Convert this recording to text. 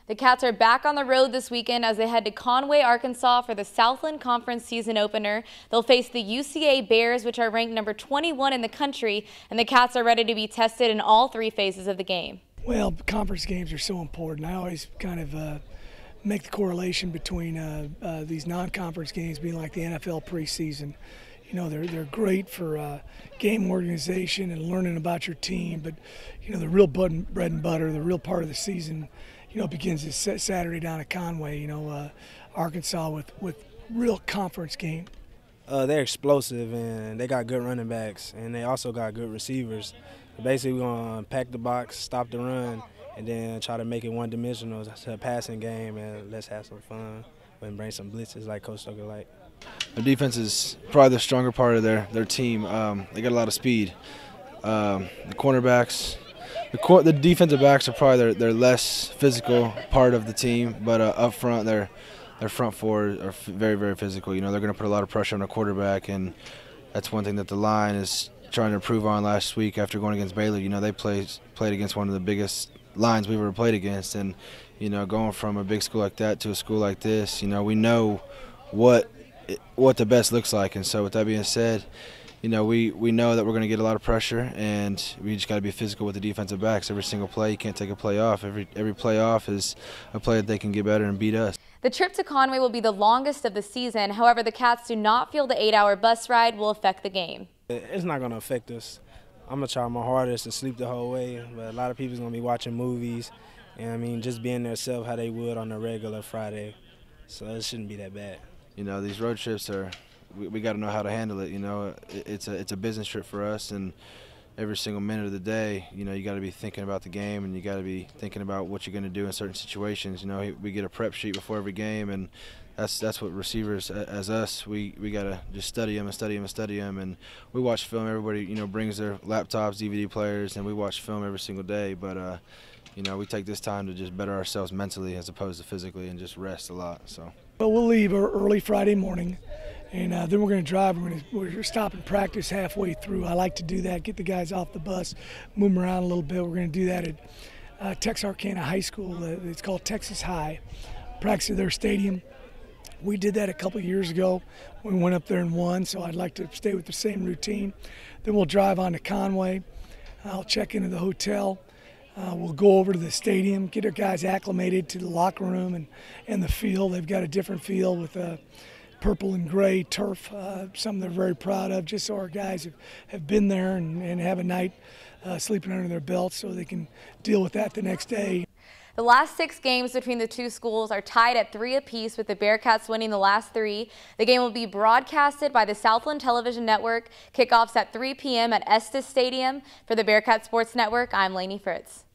The Cats are back on the road this weekend as they head to Conway, Arkansas for the Southland Conference season opener. They'll face the UCA Bears, which are ranked number 21 in the country, and the Cats are ready to be tested in all three phases of the game. Well, conference games are so important. I always kind of make the correlation between these non-conference games being like the NFL preseason. You know, they're great for game organization and learning about your team, but you know, the real bread and butter, the real part of the season, you know, begins this Saturday down at Conway. You know, Arkansas with real conference game. They're explosive and they got good running backs and they also got good receivers. Basically, we're gonna pack the box, stop the run, and then try to make it one-dimensional to a passing game, and let's have some fun and bring some blitzes like Coach Stoker like. The defense is probably the stronger part of their team. They got a lot of speed. The cornerbacks, the defensive backs are probably their less physical part of the team, but up front, their front four are very, very physical. You know, they're going to put a lot of pressure on the quarterback, and that's one thing that the line is trying to improve on last week after going against Baylor. You know, they played against one of the biggest lines we've ever played against, and you know, going from a big school like that to a school like this, you know, we know what the best looks like. And so with that being said, you know, we know that we're going to get a lot of pressure, and we just got to be physical with the defensive backs. Every single play, you can't take a play off. Every play off is a play that they can get better and beat us. The trip to Conway will be the longest of the season. However, the Cats do not feel the 8-hour bus ride will affect the game. It's not going to affect us. I'm going to try my hardest to sleep the whole way, but a lot of people's going to be watching movies, and I mean, just being themselves how they would on a regular Friday. So it shouldn't be that bad. You know, these road trips we got to know how to handle it. You know, it's a business trip for us, and every single minute of the day, you know, you got to be thinking about the game, and you got to be thinking about what you're going to do in certain situations. You know, we get a prep sheet before every game, and that's what receivers as us, we got to just study them and study them and study them. And we watch film. Everybody, you know, brings their laptops, DVD players, and we watch film every single day. But you know, we take this time to just better ourselves mentally as opposed to physically, and just rest a lot. So. But we'll leave early Friday morning, and then we're going to drive. We're going to stop and practice halfway through. I like to do that, get the guys off the bus, move them around a little bit. We're going to do that at Texarkana High School. It's called Texas High. Practice at their stadium. We did that a couple years ago. We went up there and won, so I'd like to stay with the same routine. Then we'll drive on to Conway. I'll check into the hotel. We'll go over to the stadium, get our guys acclimated to the locker room and the field. They've got a different field with purple and gray turf, something they're very proud of, just so our guys have been there and have a night sleeping under their belts so they can deal with that the next day. The last 6 games between the two schools are tied at 3 apiece, with the Bearcats winning the last 3. The game will be broadcasted by the Southland Television Network. Kickoffs at 3 p.m. at Estes Stadium. For the Bearcat Sports Network, I'm Lainey Fritz.